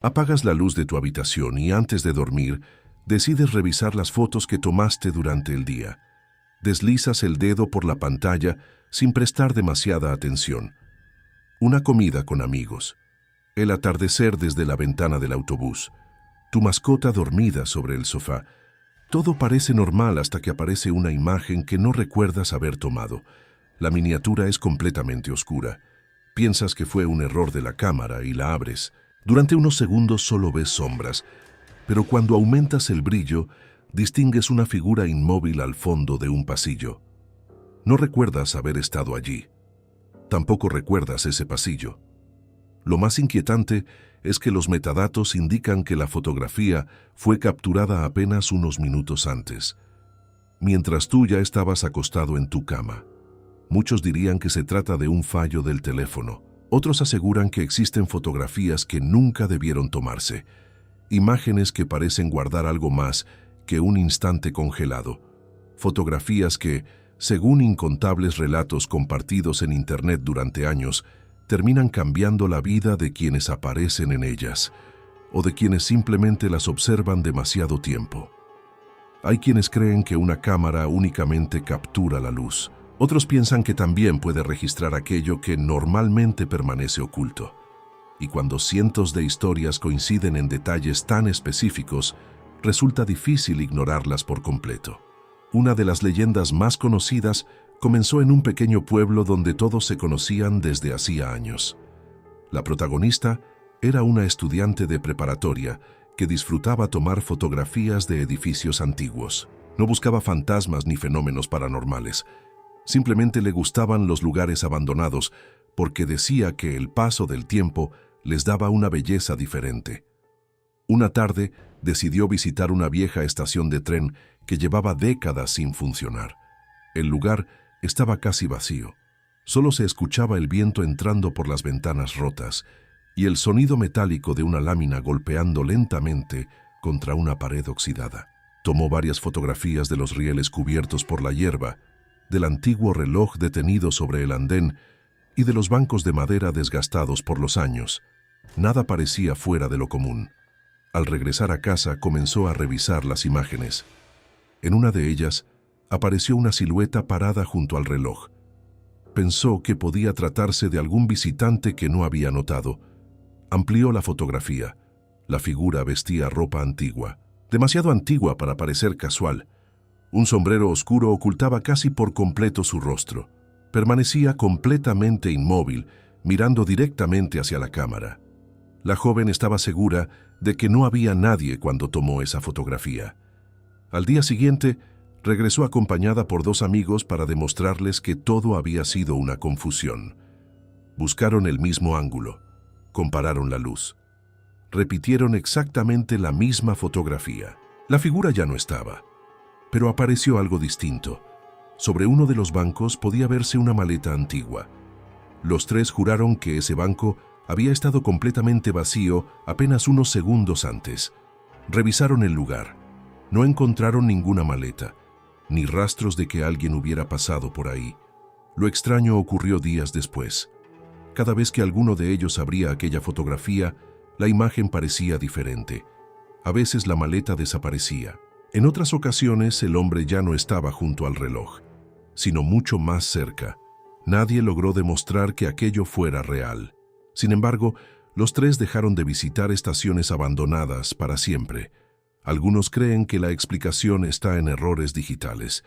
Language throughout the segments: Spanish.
Apagas la luz de tu habitación y antes de dormir, decides revisar las fotos que tomaste durante el día. Deslizas el dedo por la pantalla sin prestar demasiada atención. Una comida con amigos. El atardecer desde la ventana del autobús. Tu mascota dormida sobre el sofá. Todo parece normal hasta que aparece una imagen que no recuerdas haber tomado. La miniatura es completamente oscura. Piensas que fue un error de la cámara y la abres. Durante unos segundos solo ves sombras, pero cuando aumentas el brillo, distingues una figura inmóvil al fondo de un pasillo. No recuerdas haber estado allí. Tampoco recuerdas ese pasillo. Lo más inquietante es que los metadatos indican que la fotografía fue capturada apenas unos minutos antes, mientras tú ya estabas acostado en tu cama. Muchos dirían que se trata de un fallo del teléfono. Otros aseguran que existen fotografías que nunca debieron tomarse, imágenes que parecen guardar algo más que un instante congelado, fotografías que, según incontables relatos compartidos en Internet durante años, terminan cambiando la vida de quienes aparecen en ellas, o de quienes simplemente las observan demasiado tiempo. Hay quienes creen que una cámara únicamente captura la luz. Otros piensan que también puede registrar aquello que normalmente permanece oculto. Y cuando cientos de historias coinciden en detalles tan específicos, resulta difícil ignorarlas por completo. Una de las leyendas más conocidas comenzó en un pequeño pueblo donde todos se conocían desde hacía años. La protagonista era una estudiante de preparatoria que disfrutaba tomar fotografías de edificios antiguos. No buscaba fantasmas ni fenómenos paranormales. Simplemente le gustaban los lugares abandonados porque decía que el paso del tiempo les daba una belleza diferente. Una tarde decidió visitar una vieja estación de tren que llevaba décadas sin funcionar. El lugar estaba casi vacío. Solo se escuchaba el viento entrando por las ventanas rotas y el sonido metálico de una lámina golpeando lentamente contra una pared oxidada. Tomó varias fotografías de los rieles cubiertos por la hierba, del antiguo reloj detenido sobre el andén y de los bancos de madera desgastados por los años. Nada parecía fuera de lo común. Al regresar a casa comenzó a revisar las imágenes. En una de ellas apareció una silueta parada junto al reloj. Pensó que podía tratarse de algún visitante que no había notado. Amplió la fotografía. La figura vestía ropa antigua, demasiado antigua para parecer casual. Un sombrero oscuro ocultaba casi por completo su rostro. Permanecía completamente inmóvil, mirando directamente hacia la cámara. La joven estaba segura de que no había nadie cuando tomó esa fotografía. Al día siguiente, regresó acompañada por dos amigos para demostrarles que todo había sido una confusión. Buscaron el mismo ángulo, compararon la luz. Repitieron exactamente la misma fotografía. La figura ya no estaba, pero apareció algo distinto. Sobre uno de los bancos podía verse una maleta antigua. Los tres juraron que ese banco había estado completamente vacío apenas unos segundos antes. Revisaron el lugar. No encontraron ninguna maleta, ni rastros de que alguien hubiera pasado por ahí. Lo extraño ocurrió días después. Cada vez que alguno de ellos abría aquella fotografía, la imagen parecía diferente. A veces la maleta desaparecía. En otras ocasiones el hombre ya no estaba junto al reloj, sino mucho más cerca. Nadie logró demostrar que aquello fuera real. Sin embargo, los tres dejaron de visitar estaciones abandonadas para siempre. Algunos creen que la explicación está en errores digitales.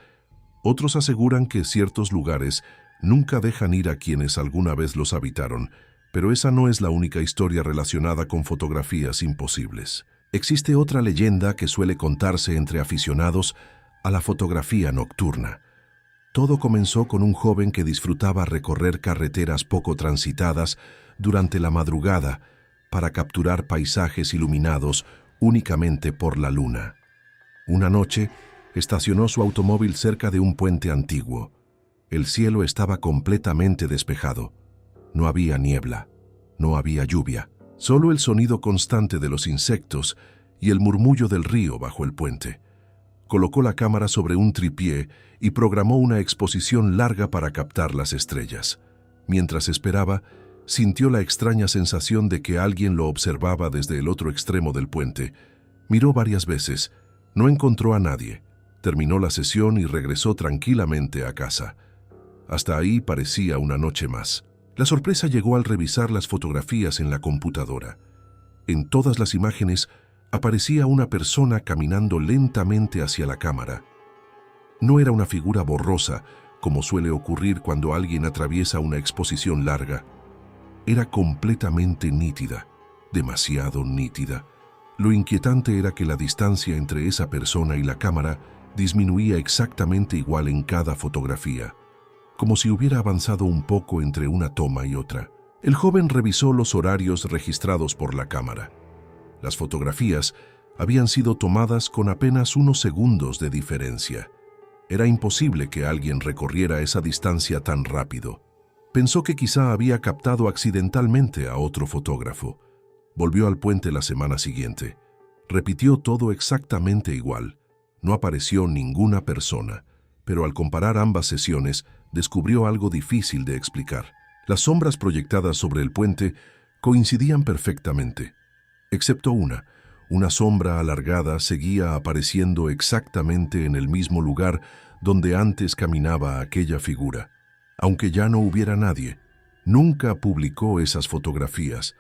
Otros aseguran que ciertos lugares nunca dejan ir a quienes alguna vez los habitaron, pero esa no es la única historia relacionada con fotografías imposibles. Existe otra leyenda que suele contarse entre aficionados a la fotografía nocturna. Todo comenzó con un joven que disfrutaba recorrer carreteras poco transitadas durante la madrugada para capturar paisajes iluminados únicamente por la luna. Una noche, estacionó su automóvil cerca de un puente antiguo. El cielo estaba completamente despejado. No había niebla, no había lluvia, solo el sonido constante de los insectos y el murmullo del río bajo el puente. Colocó la cámara sobre un tripié y programó una exposición larga para captar las estrellas. Mientras esperaba, Sintió la extraña sensación de que alguien lo observaba desde el otro extremo del puente. Miró varias veces. No encontró a nadie. Terminó la sesión y regresó tranquilamente a casa. Hasta ahí parecía una noche más. La sorpresa llegó al revisar las fotografías en la computadora. En todas las imágenes aparecía una persona caminando lentamente hacia la cámara. No era una figura borrosa, como suele ocurrir cuando alguien atraviesa una exposición larga. Era completamente nítida, demasiado nítida. Lo inquietante era que la distancia entre esa persona y la cámara disminuía exactamente igual en cada fotografía, como si hubiera avanzado un poco entre una toma y otra. El joven revisó los horarios registrados por la cámara. Las fotografías habían sido tomadas con apenas unos segundos de diferencia. Era imposible que alguien recorriera esa distancia tan rápido. Pensó que quizá había captado accidentalmente a otro fotógrafo. Volvió al puente la semana siguiente. Repitió todo exactamente igual. No apareció ninguna persona, pero al comparar ambas sesiones, descubrió algo difícil de explicar. Las sombras proyectadas sobre el puente coincidían perfectamente, excepto una sombra alargada seguía apareciendo exactamente en el mismo lugar donde antes caminaba aquella figura. Aunque ya no hubiera nadie, nunca publicó esas fotografías.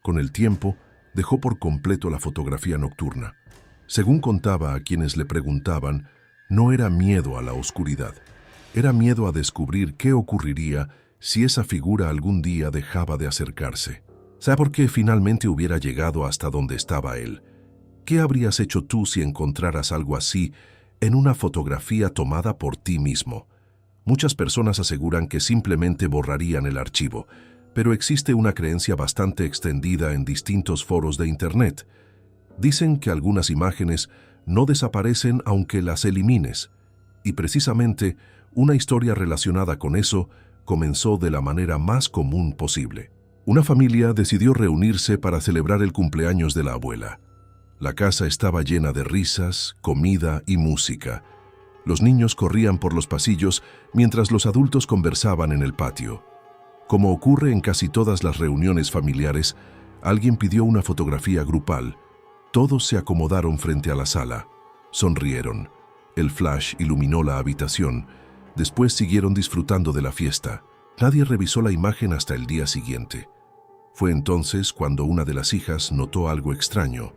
Con el tiempo, dejó por completo la fotografía nocturna. Según contaba a quienes le preguntaban, no era miedo a la oscuridad, era miedo a descubrir qué ocurriría si esa figura algún día dejaba de acercarse. ¿Sabe por qué finalmente hubiera llegado hasta donde estaba él? ¿Qué habrías hecho tú si encontraras algo así en una fotografía tomada por ti mismo? Muchas personas aseguran que simplemente borrarían el archivo, pero existe una creencia bastante extendida en distintos foros de Internet. Dicen que algunas imágenes no desaparecen aunque las elimines, y precisamente una historia relacionada con eso comenzó de la manera más común posible. Una familia decidió reunirse para celebrar el cumpleaños de la abuela. La casa estaba llena de risas, comida y música. Los niños corrían por los pasillos mientras los adultos conversaban en el patio. Como ocurre en casi todas las reuniones familiares, alguien pidió una fotografía grupal. Todos se acomodaron frente a la sala. Sonrieron. El flash iluminó la habitación. Después siguieron disfrutando de la fiesta. Nadie revisó la imagen hasta el día siguiente. Fue entonces cuando una de las hijas notó algo extraño.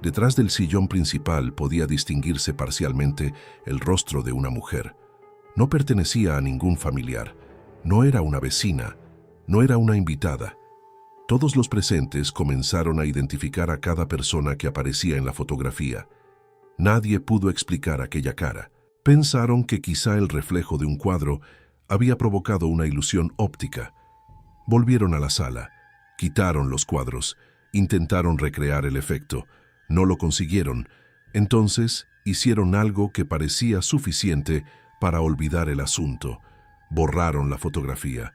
Detrás del sillón principal podía distinguirse parcialmente el rostro de una mujer. No pertenecía a ningún familiar. No era una vecina. No era una invitada. Todos los presentes comenzaron a identificar a cada persona que aparecía en la fotografía. Nadie pudo explicar aquella cara. Pensaron que quizá el reflejo de un cuadro había provocado una ilusión óptica. Volvieron a la sala, quitaron los cuadros, intentaron recrear el efecto. No lo consiguieron. Entonces hicieron algo que parecía suficiente para olvidar el asunto. Borraron la fotografía.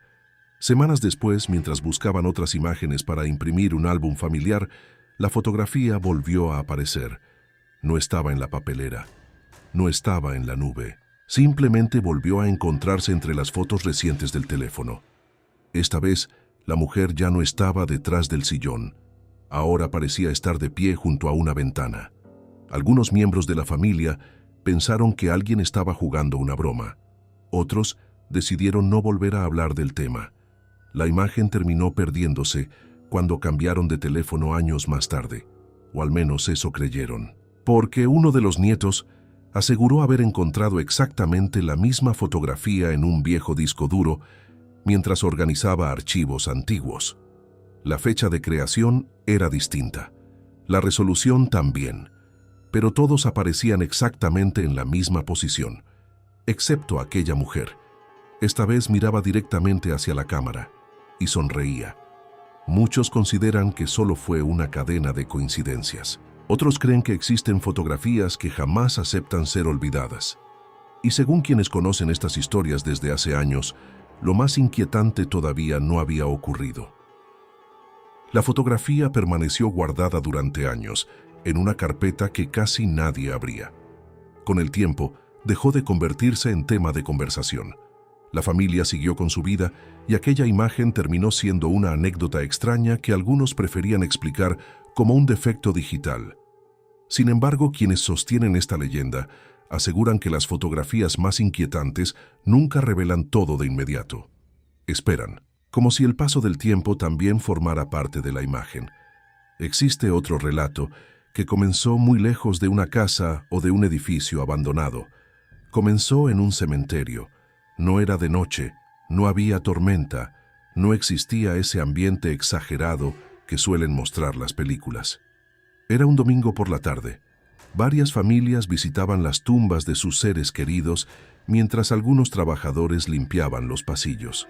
Semanas después, mientras buscaban otras imágenes para imprimir un álbum familiar, la fotografía volvió a aparecer. No estaba en la papelera. No estaba en la nube. Simplemente volvió a encontrarse entre las fotos recientes del teléfono. Esta vez, la mujer ya no estaba detrás del sillón. Ahora parecía estar de pie junto a una ventana. Algunos miembros de la familia pensaron que alguien estaba jugando una broma. Otros decidieron no volver a hablar del tema. La imagen terminó perdiéndose cuando cambiaron de teléfono años más tarde, o al menos eso creyeron, porque uno de los nietos aseguró haber encontrado exactamente la misma fotografía en un viejo disco duro mientras organizaba archivos antiguos. La fecha de creación era distinta, la resolución también, pero todos aparecían exactamente en la misma posición, excepto aquella mujer. Esta vez miraba directamente hacia la cámara y sonreía. Muchos consideran que solo fue una cadena de coincidencias. Otros creen que existen fotografías que jamás aceptan ser olvidadas. Y según quienes conocen estas historias desde hace años, lo más inquietante todavía no había ocurrido. La fotografía permaneció guardada durante años en una carpeta que casi nadie abría. Con el tiempo, dejó de convertirse en tema de conversación. La familia siguió con su vida y aquella imagen terminó siendo una anécdota extraña que algunos preferían explicar como un defecto digital. Sin embargo, quienes sostienen esta leyenda aseguran que las fotografías más inquietantes nunca revelan todo de inmediato. Esperan, como si el paso del tiempo también formara parte de la imagen. Existe otro relato que comenzó muy lejos de una casa o de un edificio abandonado. Comenzó en un cementerio. No era de noche, no había tormenta, no existía ese ambiente exagerado que suelen mostrar las películas. Era un domingo por la tarde. Varias familias visitaban las tumbas de sus seres queridos mientras algunos trabajadores limpiaban los pasillos.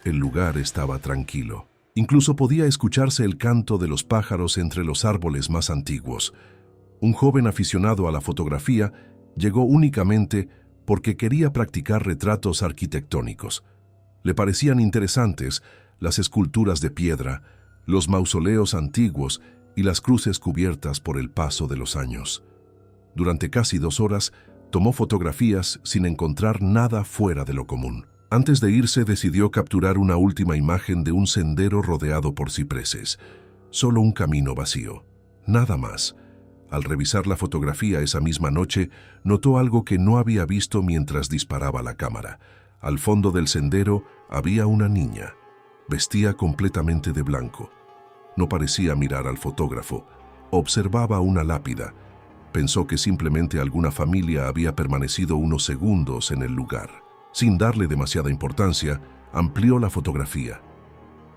El lugar estaba tranquilo. Incluso podía escucharse el canto de los pájaros entre los árboles más antiguos. Un joven aficionado a la fotografía llegó únicamente porque quería practicar retratos arquitectónicos. Le parecían interesantes las esculturas de piedra, los mausoleos antiguos y las cruces cubiertas por el paso de los años. Durante casi 2 horas tomó fotografías sin encontrar nada fuera de lo común. Antes de irse decidió capturar una última imagen de un sendero rodeado por cipreses. Solo un camino vacío. Nada más. Al revisar la fotografía esa misma noche, notó algo que no había visto mientras disparaba la cámara. Al fondo del sendero había una niña. Vestía completamente de blanco. No parecía mirar al fotógrafo. Observaba una lápida. Pensó que simplemente alguna familia había permanecido unos segundos en el lugar. Sin darle demasiada importancia, amplió la fotografía.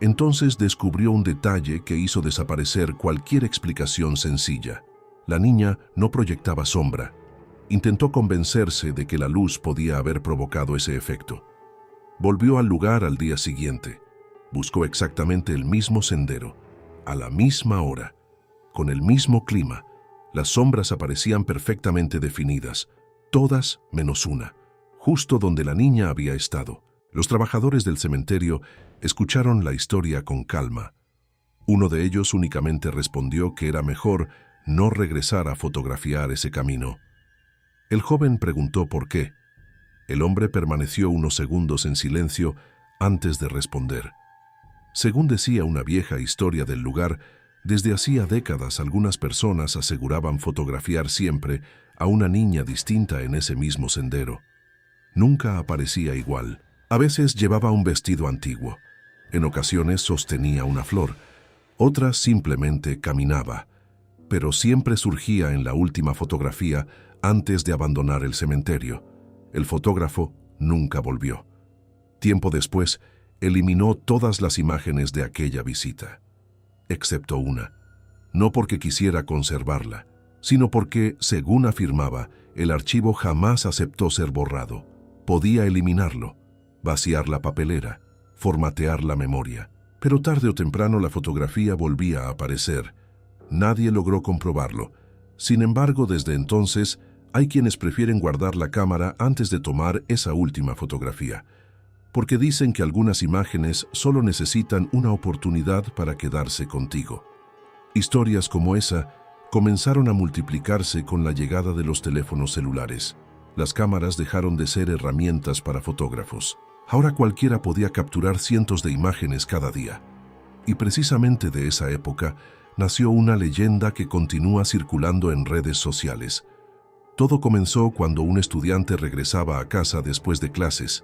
Entonces descubrió un detalle que hizo desaparecer cualquier explicación sencilla. La niña no proyectaba sombra. Intentó convencerse de que la luz podía haber provocado ese efecto. Volvió al lugar al día siguiente. Buscó exactamente el mismo sendero, a la misma hora, con el mismo clima. Las sombras aparecían perfectamente definidas, todas menos una, justo donde la niña había estado. Los trabajadores del cementerio escucharon la historia con calma. Uno de ellos únicamente respondió que era mejor no regresar a fotografiar ese camino. El joven preguntó por qué. El hombre permaneció unos segundos en silencio antes de responder. Según decía una vieja historia del lugar, desde hacía décadas algunas personas aseguraban fotografiar siempre a una niña distinta en ese mismo sendero. Nunca aparecía igual. A veces llevaba un vestido antiguo. En ocasiones sostenía una flor. Otras simplemente caminaba. Pero siempre surgía en la última fotografía antes de abandonar el cementerio. El fotógrafo nunca volvió. Tiempo después, eliminó todas las imágenes de aquella visita, excepto una. No porque quisiera conservarla, sino porque, según afirmaba, el archivo jamás aceptó ser borrado. Podía eliminarlo, vaciar la papelera, formatear la memoria. Pero tarde o temprano la fotografía volvía a aparecer. Nadie logró comprobarlo. Sin embargo, desde entonces, hay quienes prefieren guardar la cámara antes de tomar esa última fotografía, porque dicen que algunas imágenes solo necesitan una oportunidad para quedarse contigo. Historias como esa comenzaron a multiplicarse con la llegada de los teléfonos celulares. Las cámaras dejaron de ser herramientas para fotógrafos. Ahora cualquiera podía capturar cientos de imágenes cada día. Y precisamente de esa época nació una leyenda que continúa circulando en redes sociales. Todo comenzó cuando un estudiante regresaba a casa después de clases.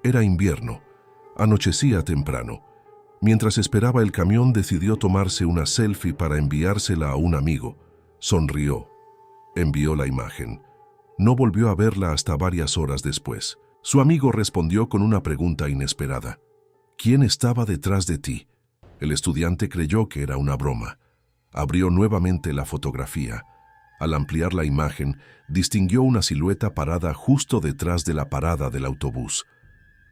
Era invierno. Anochecía temprano. Mientras esperaba el camión, decidió tomarse una selfie para enviársela a un amigo. Sonrió. Envió la imagen. No volvió a verla hasta varias horas después. Su amigo respondió con una pregunta inesperada. ¿Quién estaba detrás de ti? El estudiante creyó que era una broma. Abrió nuevamente la fotografía. Al ampliar la imagen, distinguió una silueta parada justo detrás de la parada del autobús.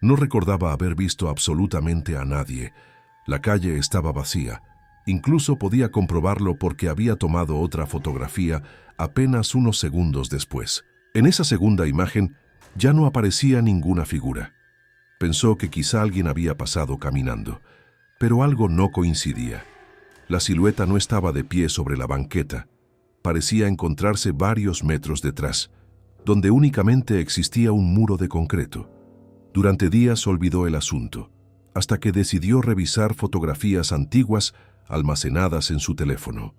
No recordaba haber visto absolutamente a nadie. La calle estaba vacía. Incluso podía comprobarlo porque había tomado otra fotografía apenas unos segundos después. En esa segunda imagen ya no aparecía ninguna figura. Pensó que quizá alguien había pasado caminando, pero algo no coincidía. La silueta no estaba de pie sobre la banqueta. Parecía encontrarse varios metros detrás, donde únicamente existía un muro de concreto. Durante días olvidó el asunto, hasta que decidió revisar fotografías antiguas almacenadas en su teléfono.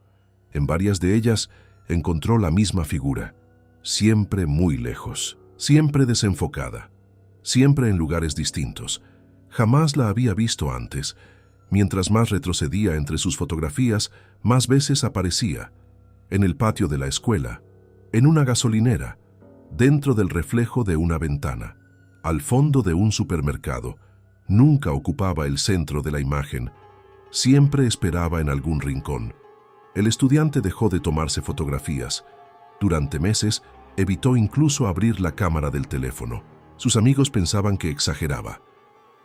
En varias de ellas encontró la misma figura, siempre muy lejos, siempre desenfocada, siempre en lugares distintos. Jamás la había visto antes. Mientras más retrocedía entre sus fotografías, más veces aparecía. En el patio de la escuela, en una gasolinera, dentro del reflejo de una ventana, al fondo de un supermercado. Nunca ocupaba el centro de la imagen. Siempre esperaba en algún rincón. El estudiante dejó de tomarse fotografías. Durante meses, evitó incluso abrir la cámara del teléfono. Sus amigos pensaban que exageraba,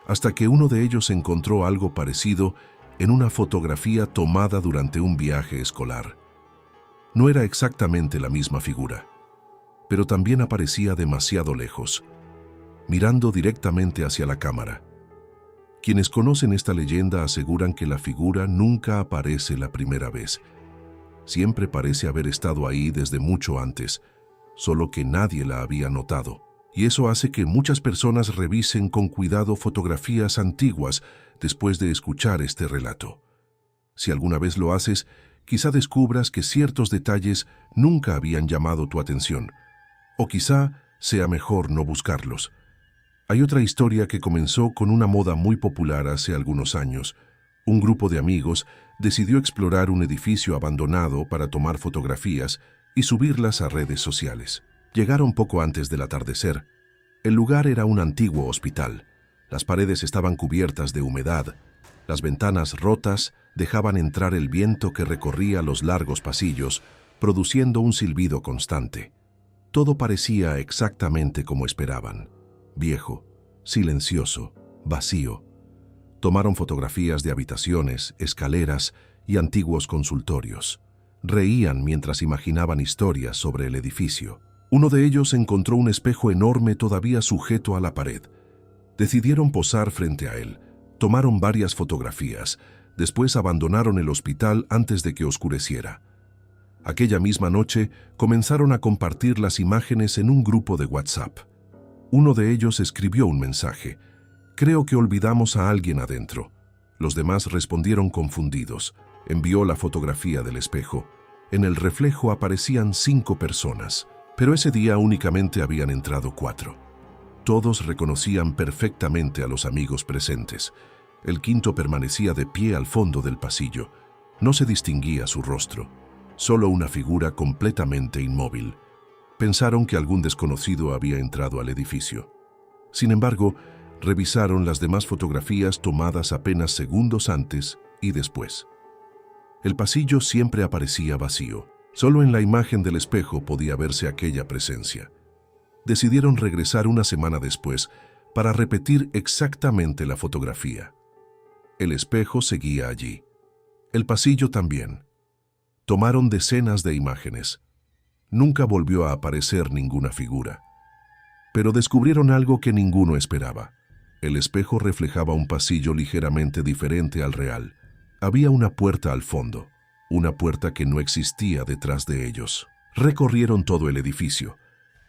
hasta que uno de ellos encontró algo parecido en una fotografía tomada durante un viaje escolar. No era exactamente la misma figura, pero también aparecía demasiado lejos, mirando directamente hacia la cámara. Quienes conocen esta leyenda aseguran que la figura nunca aparece la primera vez. Siempre parece haber estado ahí desde mucho antes, solo que nadie la había notado. Y eso hace que muchas personas revisen con cuidado fotografías antiguas después de escuchar este relato. Si alguna vez lo haces, quizá descubras que ciertos detalles nunca habían llamado tu atención, o quizá sea mejor no buscarlos. Hay otra historia que comenzó con una moda muy popular hace algunos años. Un grupo de amigos decidió explorar un edificio abandonado para tomar fotografías y subirlas a redes sociales. Llegaron poco antes del atardecer. El lugar era un antiguo hospital. Las paredes estaban cubiertas de humedad. Las ventanas rotas dejaban entrar el viento que recorría los largos pasillos, produciendo un silbido constante. Todo parecía exactamente como esperaban. Viejo, silencioso, vacío. Tomaron fotografías de habitaciones, escaleras y antiguos consultorios. Reían mientras imaginaban historias sobre el edificio. Uno de ellos encontró un espejo enorme todavía sujeto a la pared. Decidieron posar frente a él. Tomaron varias fotografías. Después abandonaron el hospital antes de que oscureciera. Aquella misma noche comenzaron a compartir las imágenes en un grupo de WhatsApp. Uno de ellos escribió un mensaje: «Creo que olvidamos a alguien adentro». Los demás respondieron confundidos. Envió la fotografía del espejo. En el reflejo aparecían 5 personas, pero ese día únicamente habían entrado 4. Todos reconocían perfectamente a los amigos presentes. El quinto permanecía de pie al fondo del pasillo. No se distinguía su rostro, solo una figura completamente inmóvil. Pensaron que algún desconocido había entrado al edificio. Sin embargo, revisaron las demás fotografías tomadas apenas segundos antes y después. El pasillo siempre aparecía vacío. Solo en la imagen del espejo podía verse aquella presencia. Decidieron regresar una semana después para repetir exactamente la fotografía. El espejo seguía allí. El pasillo también. Tomaron decenas de imágenes. Nunca volvió a aparecer ninguna figura. Pero descubrieron algo que ninguno esperaba. El espejo reflejaba un pasillo ligeramente diferente al real. Había una puerta al fondo, una puerta que no existía detrás de ellos. Recorrieron todo el edificio.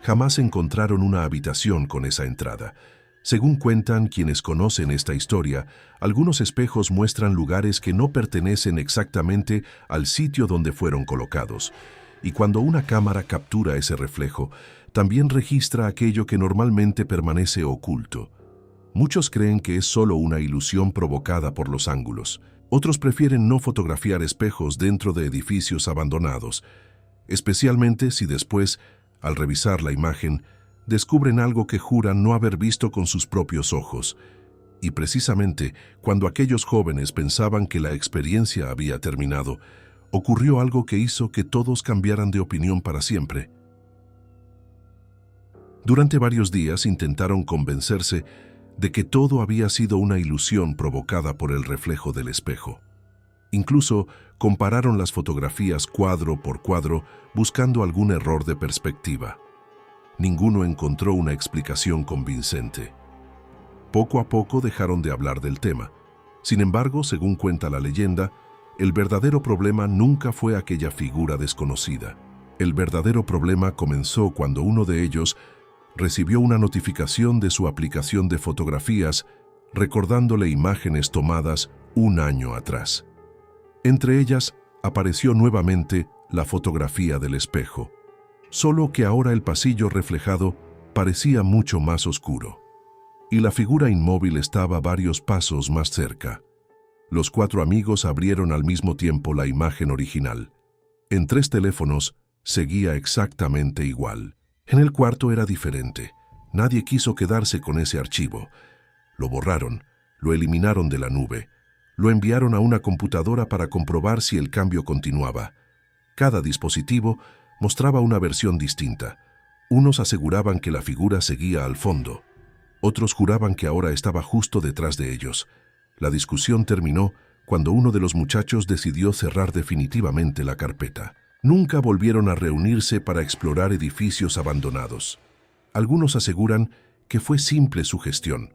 Jamás encontraron una habitación con esa entrada. Según cuentan quienes conocen esta historia, algunos espejos muestran lugares que no pertenecen exactamente al sitio donde fueron colocados. Y cuando una cámara captura ese reflejo, también registra aquello que normalmente permanece oculto. Muchos creen que es solo una ilusión provocada por los ángulos. Otros prefieren no fotografiar espejos dentro de edificios abandonados, especialmente si después, al revisar la imagen, descubren algo que juran no haber visto con sus propios ojos. Y precisamente cuando aquellos jóvenes pensaban que la experiencia había terminado, ocurrió algo que hizo que todos cambiaran de opinión para siempre. Durante varios días intentaron convencerse de que todo había sido una ilusión provocada por el reflejo del espejo. Incluso compararon las fotografías cuadro por cuadro buscando algún error de perspectiva. Ninguno encontró una explicación convincente. Poco a poco dejaron de hablar del tema. Sin embargo, según cuenta la leyenda, el verdadero problema nunca fue aquella figura desconocida. El verdadero problema comenzó cuando uno de ellos recibió una notificación de su aplicación de fotografías recordándole imágenes tomadas un año atrás. Entre ellas apareció nuevamente la fotografía del espejo, solo que ahora el pasillo reflejado parecía mucho más oscuro, y la figura inmóvil estaba varios pasos más cerca. Los 4 amigos abrieron al mismo tiempo la imagen original. En 3 teléfonos seguía exactamente igual. En el cuarto era diferente. Nadie quiso quedarse con ese archivo. Lo borraron, lo eliminaron de la nube, lo enviaron a una computadora para comprobar si el cambio continuaba. Cada dispositivo mostraba una versión distinta. Unos aseguraban que la figura seguía al fondo. Otros juraban que ahora estaba justo detrás de ellos. La discusión terminó cuando uno de los muchachos decidió cerrar definitivamente la carpeta. Nunca volvieron a reunirse para explorar edificios abandonados. Algunos aseguran que fue simple sugestión.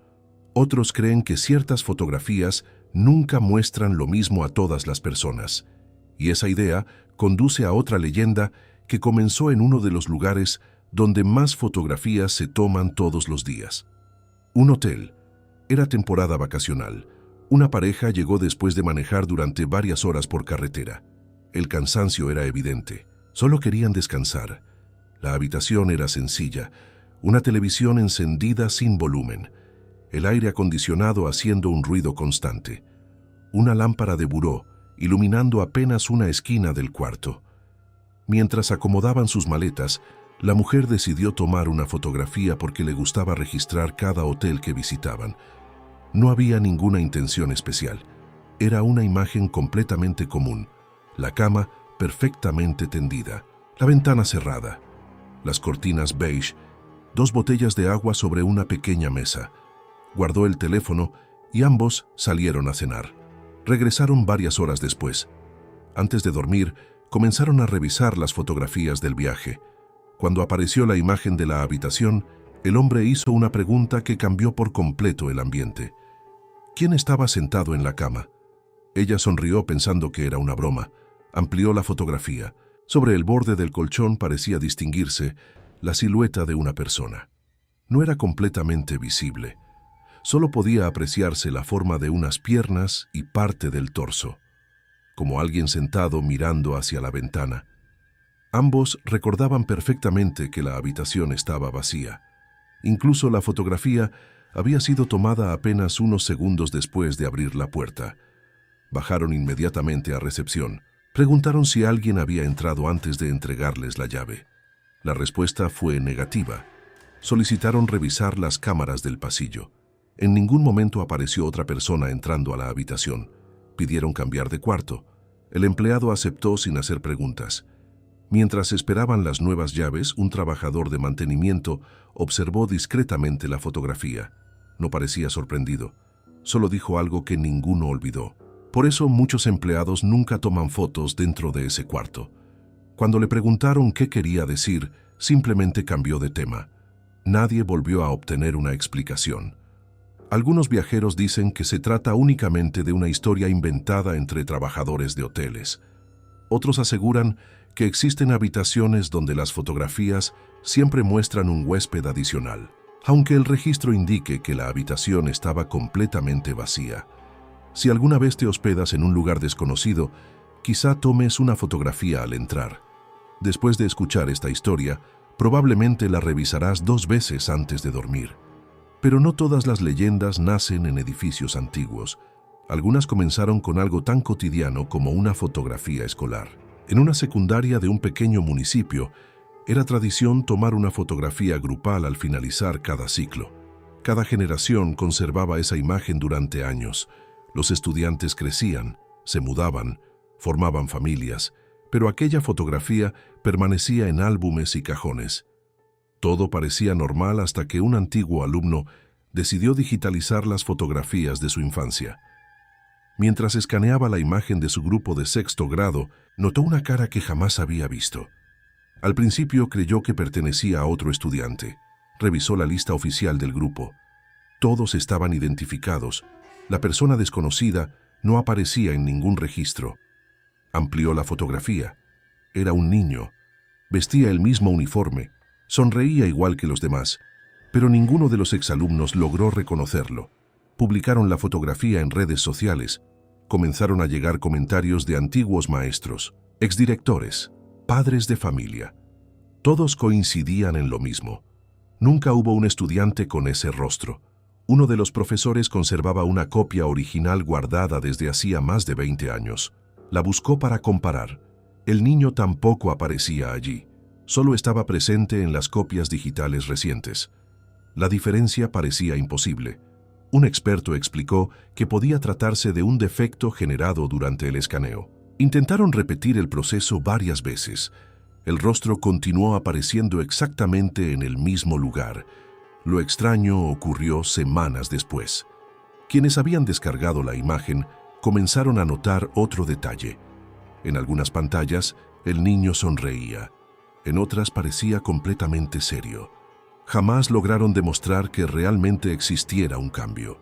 Otros creen que ciertas fotografías nunca muestran lo mismo a todas las personas. Y esa idea conduce a otra leyenda que comenzó en uno de los lugares donde más fotografías se toman todos los días. Un hotel. Era temporada vacacional. Una pareja llegó después de manejar durante varias horas por carretera. El cansancio era evidente. Solo querían descansar. La habitación era sencilla. Una televisión encendida sin volumen. El aire acondicionado haciendo un ruido constante. Una lámpara de buró iluminando apenas una esquina del cuarto. Mientras acomodaban sus maletas, la mujer decidió tomar una fotografía porque le gustaba registrar cada hotel que visitaban. No había ninguna intención especial. Era una imagen completamente común. La cama perfectamente tendida, la ventana cerrada, las cortinas beige, 2 botellas de agua sobre una pequeña mesa. Guardó el teléfono y ambos salieron a cenar. Regresaron varias horas después. Antes de dormir, comenzaron a revisar las fotografías del viaje. Cuando apareció la imagen de la habitación, el hombre hizo una pregunta que cambió por completo el ambiente. ¿Quién estaba sentado en la cama? Ella sonrió pensando que era una broma. Amplió la fotografía. Sobre el borde del colchón parecía distinguirse la silueta de una persona. No era completamente visible. Solo podía apreciarse la forma de unas piernas y parte del torso, como alguien sentado mirando hacia la ventana. Ambos recordaban perfectamente que la habitación estaba vacía. Incluso la fotografía había sido tomada apenas unos segundos después de abrir la puerta. Bajaron inmediatamente a recepción. Preguntaron si alguien había entrado antes de entregarles la llave. La respuesta fue negativa. Solicitaron revisar las cámaras del pasillo. En ningún momento apareció otra persona entrando a la habitación. Pidieron cambiar de cuarto. El empleado aceptó sin hacer preguntas. Mientras esperaban las nuevas llaves, un trabajador de mantenimiento observó discretamente la fotografía. No parecía sorprendido. Solo dijo algo que ninguno olvidó. Por eso muchos empleados nunca toman fotos dentro de ese cuarto. Cuando le preguntaron qué quería decir, simplemente cambió de tema. Nadie volvió a obtener una explicación. Algunos viajeros dicen que se trata únicamente de una historia inventada entre trabajadores de hoteles. Otros aseguran que existen habitaciones donde las fotografías siempre muestran un huésped adicional, aunque el registro indique que la habitación estaba completamente vacía. Si alguna vez te hospedas en un lugar desconocido, quizá tomes una fotografía al entrar. Después de escuchar esta historia, probablemente la revisarás 2 veces antes de dormir. Pero no todas las leyendas nacen en edificios antiguos. Algunas comenzaron con algo tan cotidiano como una fotografía escolar. En una secundaria de un pequeño municipio, era tradición tomar una fotografía grupal al finalizar cada ciclo. Cada generación conservaba esa imagen durante años. Los estudiantes crecían, se mudaban, formaban familias, pero aquella fotografía permanecía en álbumes y cajones. Todo parecía normal hasta que un antiguo alumno decidió digitalizar las fotografías de su infancia. Mientras escaneaba la imagen de su grupo de 6º grado, notó una cara que jamás había visto. Al principio creyó que pertenecía a otro estudiante. Revisó la lista oficial del grupo. Todos estaban identificados. La persona desconocida no aparecía en ningún registro. Amplió la fotografía. Era un niño. Vestía el mismo uniforme. Sonreía igual que los demás, pero ninguno de los exalumnos logró reconocerlo. Publicaron la fotografía en redes sociales. Comenzaron a llegar comentarios de antiguos maestros, exdirectores, padres de familia. Todos coincidían en lo mismo. Nunca hubo un estudiante con ese rostro. Uno de los profesores conservaba una copia original guardada desde hacía más de 20 años. La buscó para comparar. El niño tampoco aparecía allí. Solo estaba presente en las copias digitales recientes. La diferencia parecía imposible. Un experto explicó que podía tratarse de un defecto generado durante el escaneo. Intentaron repetir el proceso varias veces. El rostro continuó apareciendo exactamente en el mismo lugar. Lo extraño ocurrió semanas después. Quienes habían descargado la imagen comenzaron a notar otro detalle. En algunas pantallas, el niño sonreía. En otras parecía completamente serio. Jamás lograron demostrar que realmente existiera un cambio.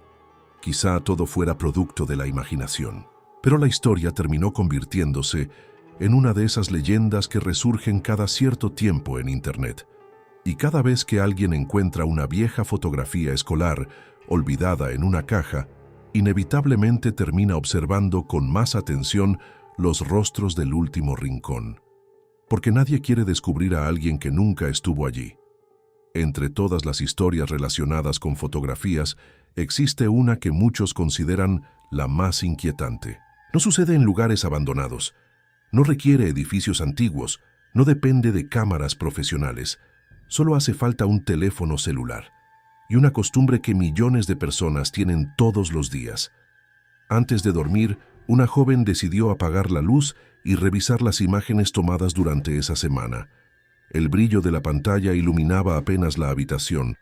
Quizá todo fuera producto de la imaginación, pero la historia terminó convirtiéndose en una de esas leyendas que resurgen cada cierto tiempo en Internet. Y cada vez que alguien encuentra una vieja fotografía escolar olvidada en una caja, inevitablemente termina observando con más atención los rostros del último rincón. Porque nadie quiere descubrir a alguien que nunca estuvo allí. Entre todas las historias relacionadas con fotografías, existe una que muchos consideran la más inquietante. No sucede en lugares abandonados. No requiere edificios antiguos. No depende de cámaras profesionales. Solo hace falta un teléfono celular y una costumbre que millones de personas tienen todos los días. Antes de dormir, una joven decidió apagar la luz y revisar las imágenes tomadas durante esa semana. El brillo de la pantalla iluminaba apenas la habitación.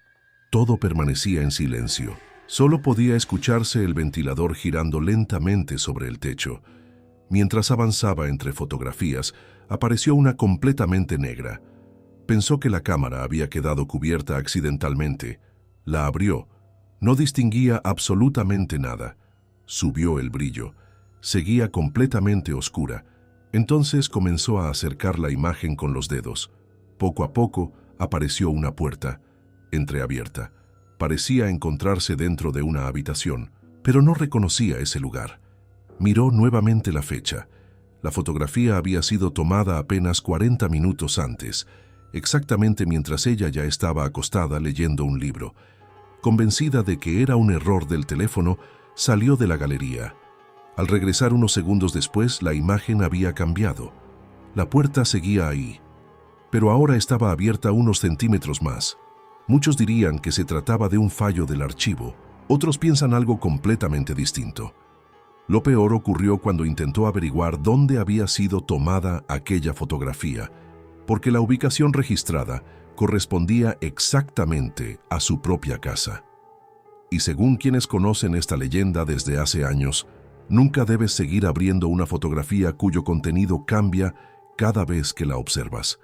Todo permanecía en silencio. Solo podía escucharse el ventilador girando lentamente sobre el techo. Mientras avanzaba entre fotografías, apareció una completamente negra. Pensó que la cámara había quedado cubierta accidentalmente. La abrió. No distinguía absolutamente nada. Subió el brillo. Seguía completamente oscura. Entonces comenzó a acercar la imagen con los dedos. Poco a poco apareció una puerta, entreabierta. Parecía encontrarse dentro de una habitación, pero no reconocía ese lugar. Miró nuevamente la fecha. La fotografía había sido tomada apenas 40 minutos antes, exactamente mientras ella ya estaba acostada leyendo un libro. Convencida de que era un error del teléfono, salió de la galería. Al regresar unos segundos después, la imagen había cambiado. La puerta seguía ahí, pero ahora estaba abierta unos centímetros más. Muchos dirían que se trataba de un fallo del archivo, otros piensan algo completamente distinto. Lo peor ocurrió cuando intentó averiguar dónde había sido tomada aquella fotografía, porque la ubicación registrada correspondía exactamente a su propia casa. Y según quienes conocen esta leyenda desde hace años, nunca debes seguir abriendo una fotografía cuyo contenido cambia cada vez que la observas.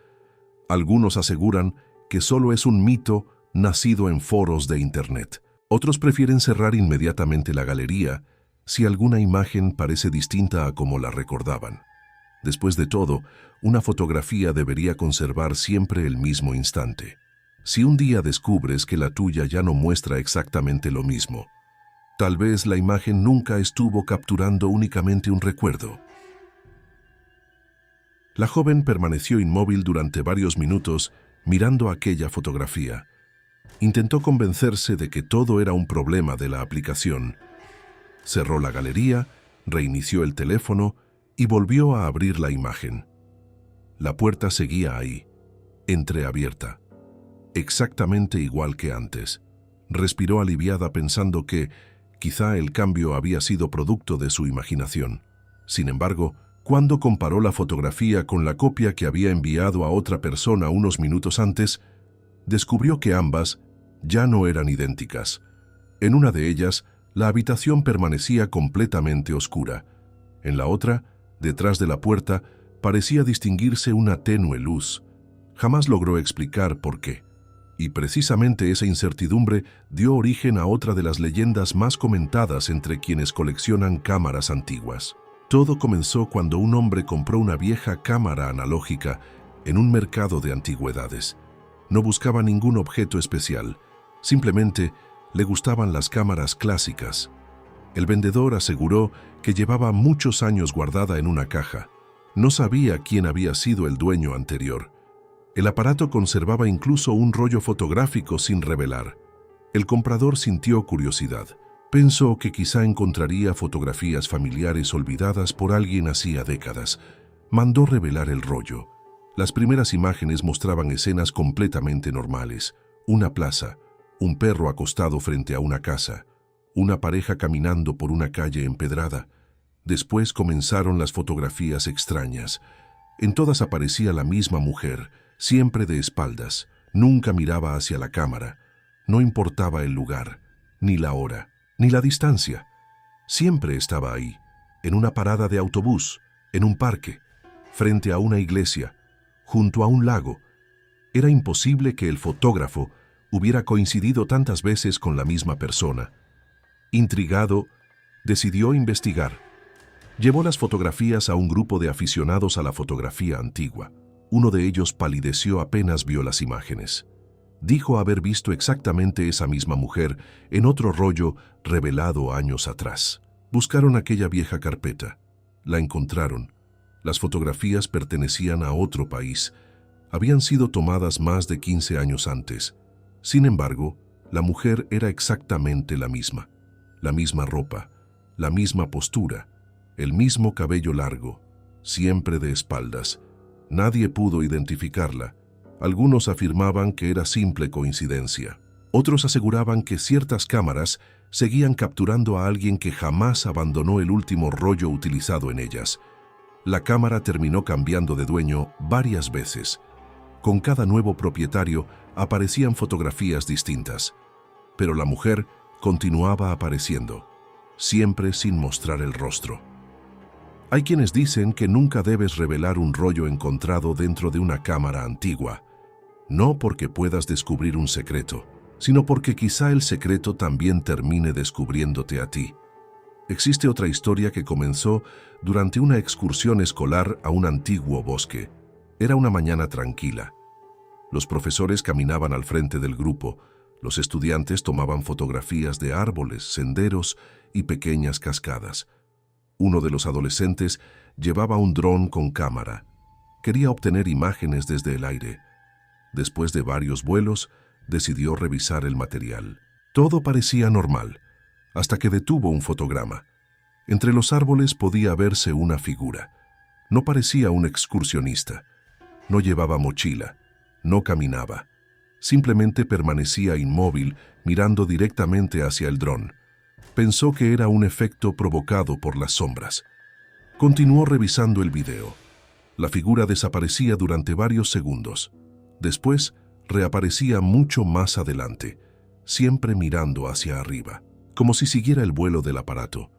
Algunos aseguran que solo es un mito nacido en foros de Internet. Otros prefieren cerrar inmediatamente la galería si alguna imagen parece distinta a como la recordaban. Después de todo, una fotografía debería conservar siempre el mismo instante. Si un día descubres que la tuya ya no muestra exactamente lo mismo, tal vez la imagen nunca estuvo capturando únicamente un recuerdo. La joven permaneció inmóvil durante varios minutos mirando aquella fotografía. Intentó convencerse de que todo era un problema de la aplicación. Cerró la galería, reinició el teléfono y volvió a abrir la imagen. La puerta seguía ahí, entreabierta, exactamente igual que antes. Respiró aliviada pensando que quizá el cambio había sido producto de su imaginación. Sin embargo, cuando comparó la fotografía con la copia que había enviado a otra persona unos minutos antes, descubrió que ambas ya no eran idénticas. En una de ellas, la habitación permanecía completamente oscura. En la otra, detrás de la puerta, parecía distinguirse una tenue luz. Jamás logró explicar por qué. Y precisamente esa incertidumbre dio origen a otra de las leyendas más comentadas entre quienes coleccionan cámaras antiguas. Todo comenzó cuando un hombre compró una vieja cámara analógica en un mercado de antigüedades. No buscaba ningún objeto especial, Simplemente le gustaban las cámaras clásicas. El vendedor aseguró que llevaba muchos años guardada en una caja. No sabía quién había sido el dueño anterior. El aparato conservaba incluso un rollo fotográfico sin revelar. El comprador sintió curiosidad. Pensó que quizá encontraría fotografías familiares olvidadas por alguien hacía décadas. Mandó revelar el rollo. Las primeras imágenes mostraban escenas completamente normales. Una plaza, un perro acostado frente a una casa, una pareja caminando por una calle empedrada. Después comenzaron las fotografías extrañas. En todas aparecía la misma mujer, siempre de espaldas. Nunca miraba hacia la cámara. No importaba el lugar, ni la hora, ni la distancia. Siempre estaba ahí, en una parada de autobús, en un parque, frente a una iglesia, junto a un lago. Era imposible que el fotógrafo hubiera coincidido tantas veces con la misma persona. Intrigado, decidió investigar. Llevó las fotografías a un grupo de aficionados a la fotografía antigua. Uno de ellos palideció apenas vio las imágenes. Dijo haber visto exactamente esa misma mujer en otro rollo revelado años atrás. Buscaron aquella vieja carpeta. La encontraron. Las fotografías pertenecían a otro país. Habían sido tomadas más de 15 años antes. Sin embargo, la mujer era exactamente la misma. La misma ropa, la misma postura, el mismo cabello largo, siempre de espaldas. Nadie pudo identificarla. Algunos afirmaban que era simple coincidencia. Otros aseguraban que ciertas cámaras seguían capturando a alguien que jamás abandonó el último rollo utilizado en ellas. La cámara terminó cambiando de dueño varias veces. Con cada nuevo propietario aparecían fotografías distintas. Pero la mujer continuaba apareciendo, siempre sin mostrar el rostro. Hay quienes dicen que nunca debes revelar un rollo encontrado dentro de una cámara antigua. No porque puedas descubrir un secreto, sino porque quizá el secreto también termine descubriéndote a ti. Existe otra historia que comenzó durante una excursión escolar a un antiguo bosque. Era una mañana tranquila. Los profesores caminaban al frente del grupo. Los estudiantes tomaban fotografías de árboles, senderos y pequeñas cascadas. Uno de los adolescentes llevaba un dron con cámara. Quería obtener imágenes desde el aire. Después de varios vuelos, decidió revisar el material. Todo parecía normal, hasta que detuvo un fotograma. Entre los árboles podía verse una figura. No parecía un excursionista. No llevaba mochila. No caminaba. Simplemente permanecía inmóvil, mirando directamente hacia el dron. Pensó que era un efecto provocado por las sombras. Continuó revisando el video. La figura desaparecía durante varios segundos. Después, reaparecía mucho más adelante, siempre mirando hacia arriba, como si siguiera el vuelo del aparato.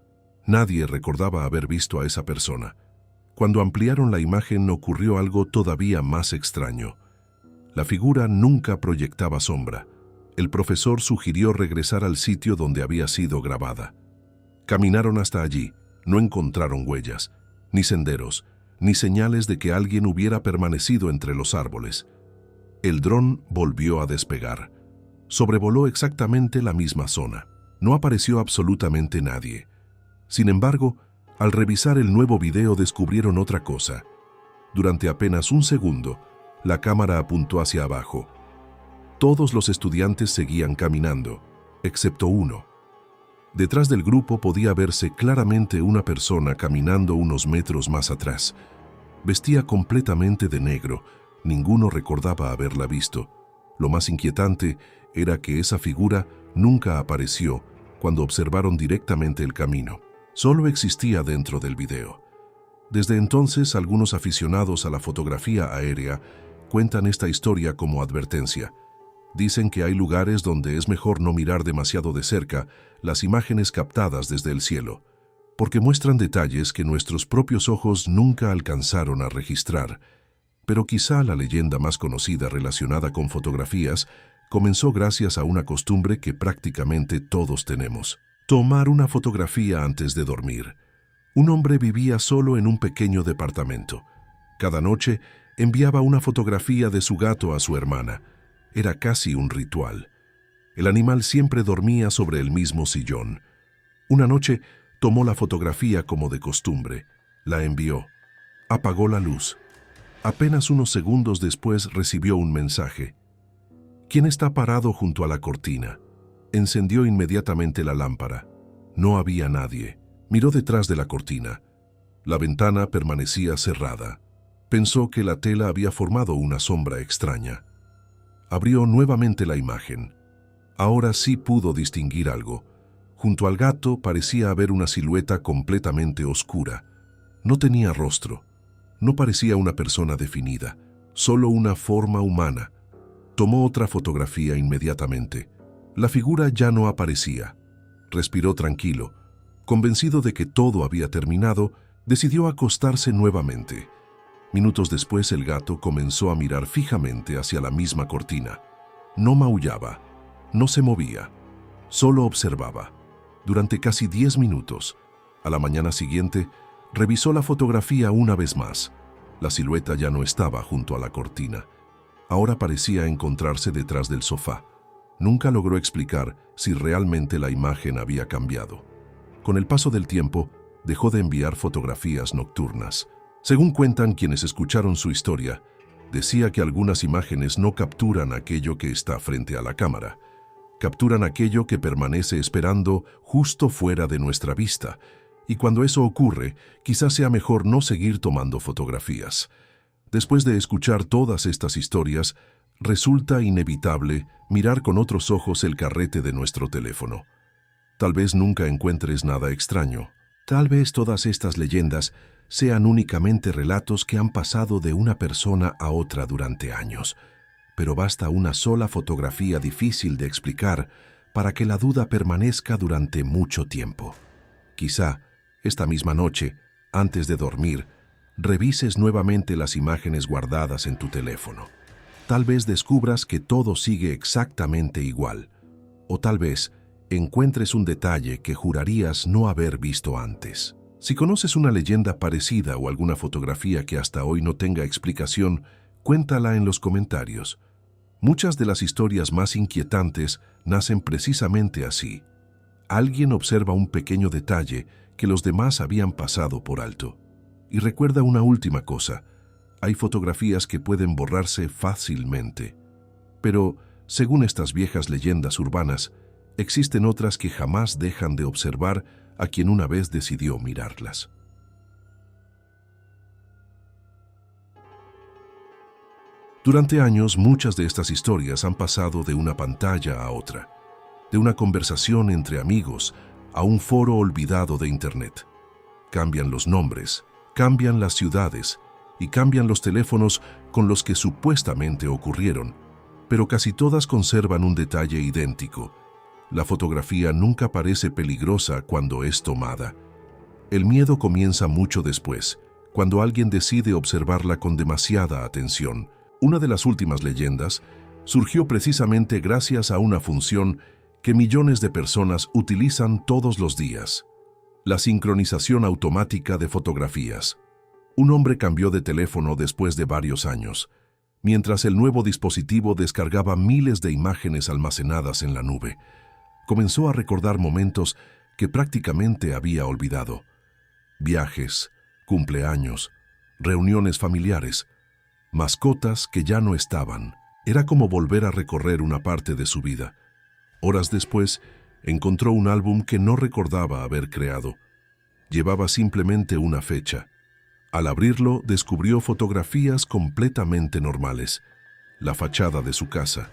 Nadie recordaba haber visto a esa persona. Cuando ampliaron la imagen ocurrió algo todavía más extraño. La figura nunca proyectaba sombra. El profesor sugirió regresar al sitio donde había sido grabada. Caminaron hasta allí. No encontraron huellas, ni senderos, ni señales de que alguien hubiera permanecido entre los árboles. El dron volvió a despegar. Sobrevoló exactamente la misma zona. No apareció absolutamente nadie. Sin embargo, al revisar el nuevo video descubrieron otra cosa. Durante apenas un segundo, la cámara apuntó hacia abajo. Todos los estudiantes seguían caminando, excepto uno. Detrás del grupo podía verse claramente una persona caminando unos metros más atrás. Vestía completamente de negro. Ninguno recordaba haberla visto. Lo más inquietante era que esa figura nunca apareció cuando observaron directamente el camino. Solo existía dentro del video. Desde entonces, algunos aficionados a la fotografía aérea cuentan esta historia como advertencia. Dicen que hay lugares donde es mejor no mirar demasiado de cerca las imágenes captadas desde el cielo, porque muestran detalles que nuestros propios ojos nunca alcanzaron a registrar. Pero quizá la leyenda más conocida relacionada con fotografías comenzó gracias a una costumbre que prácticamente todos tenemos: tomar una fotografía antes de dormir. Un hombre vivía solo en un pequeño departamento. Cada noche enviaba una fotografía de su gato a su hermana. Era casi un ritual. El animal siempre dormía sobre el mismo sillón. Una noche tomó la fotografía como de costumbre. La envió. Apagó la luz. Apenas unos segundos después recibió un mensaje. ¿Quién está parado junto a la cortina? Encendió inmediatamente la lámpara. No había nadie. Miró detrás de la cortina. La ventana permanecía cerrada. Pensó que la tela había formado una sombra extraña. Abrió nuevamente la imagen. Ahora sí pudo distinguir algo. Junto al gato parecía haber una silueta completamente oscura. No tenía rostro. No parecía una persona definida, solo una forma humana. Tomó otra fotografía inmediatamente. La figura ya no aparecía. Respiró tranquilo. Convencido de que todo había terminado, decidió acostarse nuevamente. Minutos después el gato comenzó a mirar fijamente hacia la misma cortina. No maullaba, no se movía, solo observaba. Durante casi 10 minutos. A la mañana siguiente, revisó la fotografía una vez más. La silueta ya no estaba junto a la cortina. Ahora parecía encontrarse detrás del sofá. Nunca logró explicar si realmente la imagen había cambiado. Con el paso del tiempo, dejó de enviar fotografías nocturnas. Según cuentan quienes escucharon su historia, decía que algunas imágenes no capturan aquello que está frente a la cámara. Capturan aquello que permanece esperando justo fuera de nuestra vista. Y cuando eso ocurre, quizás sea mejor no seguir tomando fotografías. Después de escuchar todas estas historias, resulta inevitable mirar con otros ojos el carrete de nuestro teléfono. Tal vez nunca encuentres nada extraño. Tal vez todas estas leyendas sean únicamente relatos que han pasado de una persona a otra durante años. Pero basta una sola fotografía difícil de explicar para que la duda permanezca durante mucho tiempo. Quizá, esta misma noche, antes de dormir, revises nuevamente las imágenes guardadas en tu teléfono. Tal vez descubras que todo sigue exactamente igual. O tal vez encuentres un detalle que jurarías no haber visto antes. Si conoces una leyenda parecida o alguna fotografía que hasta hoy no tenga explicación, cuéntala en los comentarios. Muchas de las historias más inquietantes nacen precisamente así. Alguien observa un pequeño detalle que los demás habían pasado por alto. Y recuerda una última cosa. Hay fotografías que pueden borrarse fácilmente. Pero, según estas viejas leyendas urbanas, existen otras que jamás dejan de observar a quien una vez decidió mirarlas. Durante años, muchas de estas historias han pasado de una pantalla a otra, de una conversación entre amigos a un foro olvidado de Internet. Cambian los nombres, cambian las ciudades y cambian los teléfonos con los que supuestamente ocurrieron, pero casi todas conservan un detalle idéntico. La fotografía nunca parece peligrosa cuando es tomada. El miedo comienza mucho después, cuando alguien decide observarla con demasiada atención. Una de las últimas leyendas surgió precisamente gracias a una función que millones de personas utilizan todos los días: la sincronización automática de fotografías. Un hombre cambió de teléfono después de varios años, mientras el nuevo dispositivo descargaba miles de imágenes almacenadas en la nube. Comenzó a recordar momentos que prácticamente había olvidado. Viajes, cumpleaños, reuniones familiares, mascotas que ya no estaban. Era como volver a recorrer una parte de su vida. Horas después, encontró un álbum que no recordaba haber creado. Llevaba simplemente una fecha. Al abrirlo, descubrió fotografías completamente normales. La fachada de su casa,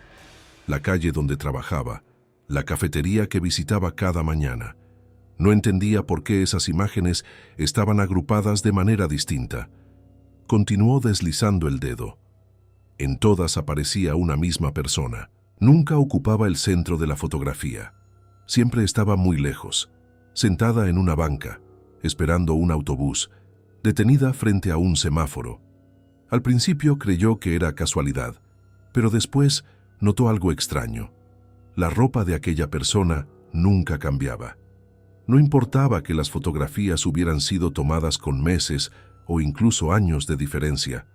la calle donde trabajaba, la cafetería que visitaba cada mañana. No entendía por qué esas imágenes estaban agrupadas de manera distinta. Continuó deslizando el dedo. En todas aparecía una misma persona. Nunca ocupaba el centro de la fotografía. Siempre estaba muy lejos, sentada en una banca, esperando un autobús, detenida frente a un semáforo. Al principio creyó que era casualidad, pero después notó algo extraño. La ropa de aquella persona nunca cambiaba. No importaba que las fotografías hubieran sido tomadas con meses o incluso años de diferencia.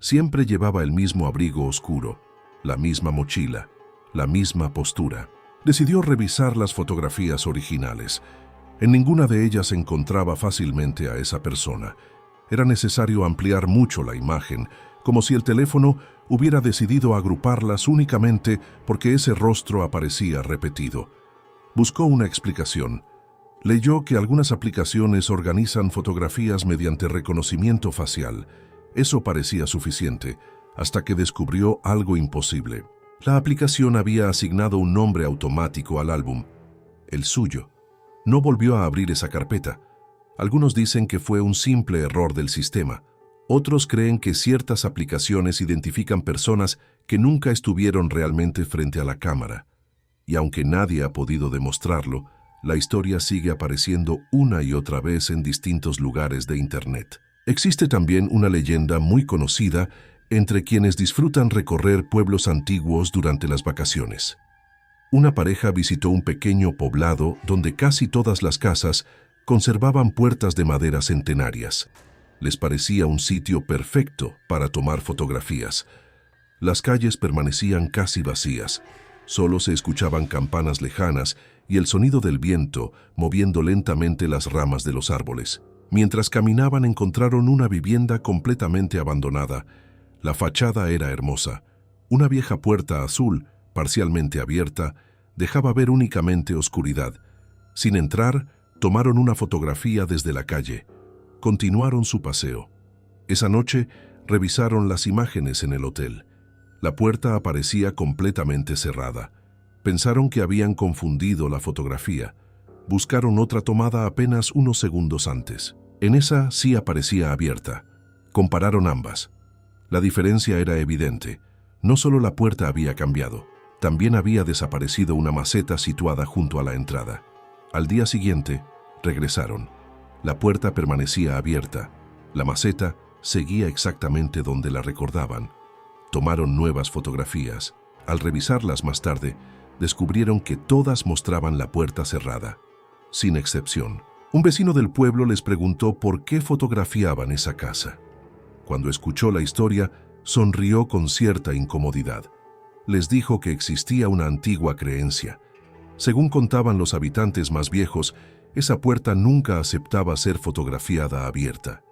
Siempre llevaba el mismo abrigo oscuro, la misma mochila, la misma postura. Decidió revisar las fotografías originales. En ninguna de ellas encontraba fácilmente a esa persona. Era necesario ampliar mucho la imagen, como si el teléfono hubiera decidido agruparlas únicamente porque ese rostro aparecía repetido. Buscó una explicación. Leyó que algunas aplicaciones organizan fotografías mediante reconocimiento facial. Eso parecía suficiente, hasta que descubrió algo imposible. La aplicación había asignado un nombre automático al álbum, el suyo. No volvió a abrir esa carpeta. Algunos dicen que fue un simple error del sistema. Otros creen que ciertas aplicaciones identifican personas que nunca estuvieron realmente frente a la cámara. Y aunque nadie ha podido demostrarlo, la historia sigue apareciendo una y otra vez en distintos lugares de Internet. Existe también una leyenda muy conocida entre quienes disfrutan recorrer pueblos antiguos durante las vacaciones. Una pareja visitó un pequeño poblado donde casi todas las casas conservaban puertas de madera centenarias. Les parecía un sitio perfecto para tomar fotografías. Las calles permanecían casi vacías. Solo se escuchaban campanas lejanas y el sonido del viento moviendo lentamente las ramas de los árboles. Mientras caminaban encontraron una vivienda completamente abandonada. La fachada era hermosa. Una vieja puerta azul, parcialmente abierta, dejaba ver únicamente oscuridad. Sin entrar, tomaron una fotografía desde la calle. Continuaron su paseo. Esa noche, revisaron las imágenes en el hotel. La puerta aparecía completamente cerrada. Pensaron que habían confundido la fotografía. Buscaron otra tomada apenas unos segundos antes. En esa sí aparecía abierta. Compararon ambas. La diferencia era evidente. No solo la puerta había cambiado, también había desaparecido una maceta situada junto a la entrada. Al día siguiente, regresaron. La puerta permanecía abierta. La maceta seguía exactamente donde la recordaban. Tomaron nuevas fotografías. Al revisarlas más tarde, descubrieron que todas mostraban la puerta cerrada, sin excepción. Un vecino del pueblo les preguntó por qué fotografiaban esa casa. Cuando escuchó la historia, sonrió con cierta incomodidad. Les dijo que existía una antigua creencia. Según contaban los habitantes más viejos, esa puerta nunca aceptaba ser fotografiada abierta.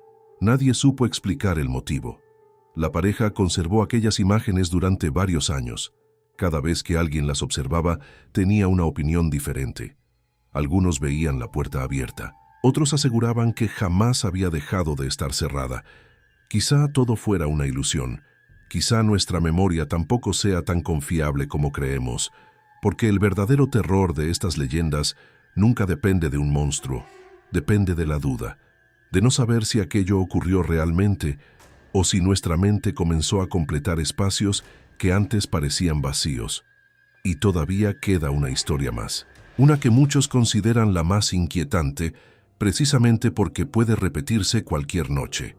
Nadie supo explicar el motivo. La pareja conservó aquellas imágenes durante varios años. Cada vez que alguien las observaba, tenía una opinión diferente. Algunos veían la puerta abierta. Otros aseguraban que jamás había dejado de estar cerrada. Quizá todo fuera una ilusión. Quizá nuestra memoria tampoco sea tan confiable como creemos, porque el verdadero terror de estas leyendas nunca depende de un monstruo, depende de la duda, de no saber si aquello ocurrió realmente o si nuestra mente comenzó a completar espacios que antes parecían vacíos. Y todavía queda una historia más, una que muchos consideran la más inquietante, precisamente porque puede repetirse cualquier noche.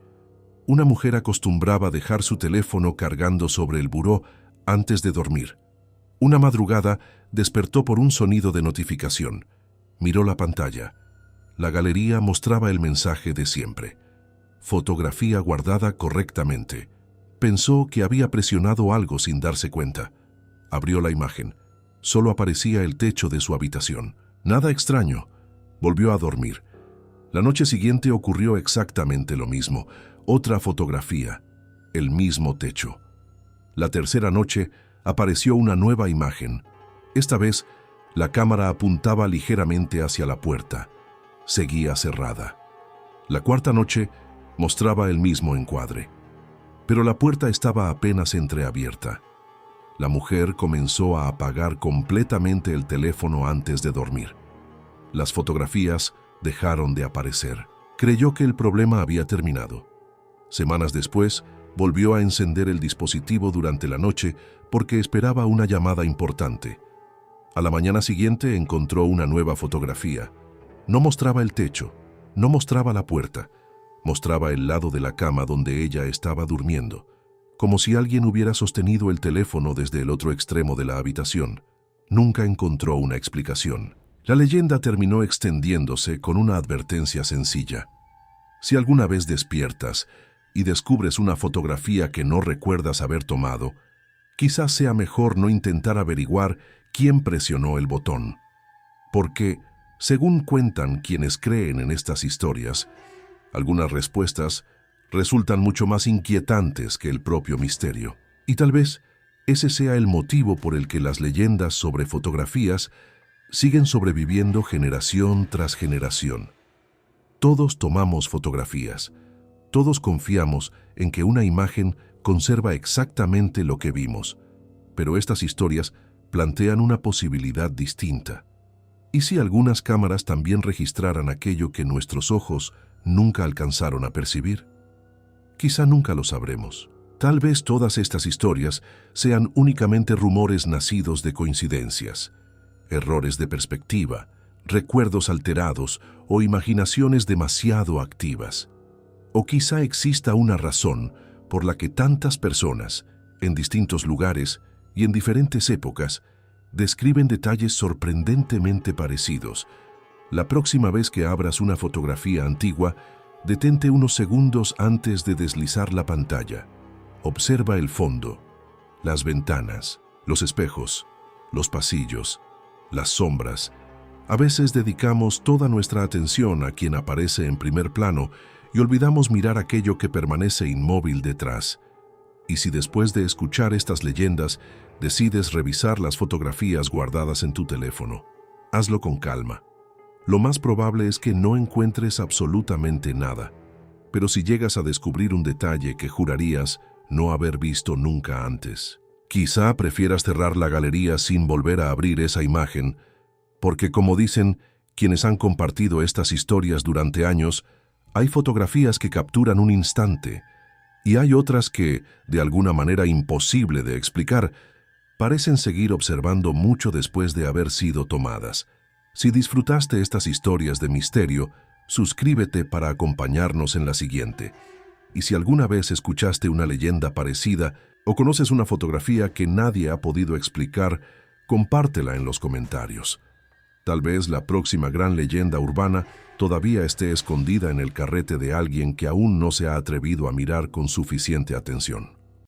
Una mujer acostumbraba dejar su teléfono cargando sobre el buró antes de dormir. Una madrugada despertó por un sonido de notificación. Miró la pantalla. La galería mostraba el mensaje de siempre. Fotografía guardada correctamente. Pensó que había presionado algo sin darse cuenta. Abrió la imagen. Solo aparecía el techo de su habitación. Nada extraño. Volvió a dormir. La noche siguiente ocurrió exactamente lo mismo. Otra fotografía. El mismo techo. La tercera noche apareció una nueva imagen. Esta vez, la cámara apuntaba ligeramente hacia la puerta. Seguía cerrada. La cuarta noche mostraba el mismo encuadre. Pero la puerta estaba apenas entreabierta. La mujer comenzó a apagar completamente el teléfono antes de dormir. Las fotografías dejaron de aparecer. Creyó que el problema había terminado. Semanas después, volvió a encender el dispositivo durante la noche porque esperaba una llamada importante. A la mañana siguiente encontró una nueva fotografía. No mostraba el techo, no mostraba la puerta, mostraba el lado de la cama donde ella estaba durmiendo, como si alguien hubiera sostenido el teléfono desde el otro extremo de la habitación. Nunca encontró una explicación. La leyenda terminó extendiéndose con una advertencia sencilla. Si alguna vez despiertas y descubres una fotografía que no recuerdas haber tomado, quizás sea mejor no intentar averiguar quién presionó el botón. Porque, según cuentan quienes creen en estas historias, algunas respuestas resultan mucho más inquietantes que el propio misterio. Y tal vez ese sea el motivo por el que las leyendas sobre fotografías siguen sobreviviendo generación tras generación. Todos tomamos fotografías. Todos confiamos en que una imagen conserva exactamente lo que vimos. Pero estas historias plantean una posibilidad distinta. ¿Y si algunas cámaras también registraran aquello que nuestros ojos nunca alcanzaron a percibir? Quizá nunca lo sabremos. Tal vez todas estas historias sean únicamente rumores nacidos de coincidencias, errores de perspectiva, recuerdos alterados o imaginaciones demasiado activas. O quizá exista una razón por la que tantas personas, en distintos lugares y en diferentes épocas, describen detalles sorprendentemente parecidos. La próxima vez que abras una fotografía antigua, detente unos segundos antes de deslizar la pantalla. Observa el fondo, las ventanas, los espejos, los pasillos, las sombras. A veces dedicamos toda nuestra atención a quien aparece en primer plano y olvidamos mirar aquello que permanece inmóvil detrás. Y si después de escuchar estas leyendas decides revisar las fotografías guardadas en tu teléfono, hazlo con calma. Lo más probable es que no encuentres absolutamente nada, pero si llegas a descubrir un detalle que jurarías no haber visto nunca antes, quizá prefieras cerrar la galería sin volver a abrir esa imagen, porque como dicen quienes han compartido estas historias durante años, hay fotografías que capturan un instante, y hay otras que, de alguna manera imposible de explicar, parecen seguir observando mucho después de haber sido tomadas. Si disfrutaste estas historias de misterio, suscríbete para acompañarnos en la siguiente. Y si alguna vez escuchaste una leyenda parecida o conoces una fotografía que nadie ha podido explicar, compártela en los comentarios. Tal vez la próxima gran leyenda urbana todavía esté escondida en el carrete de alguien que aún no se ha atrevido a mirar con suficiente atención.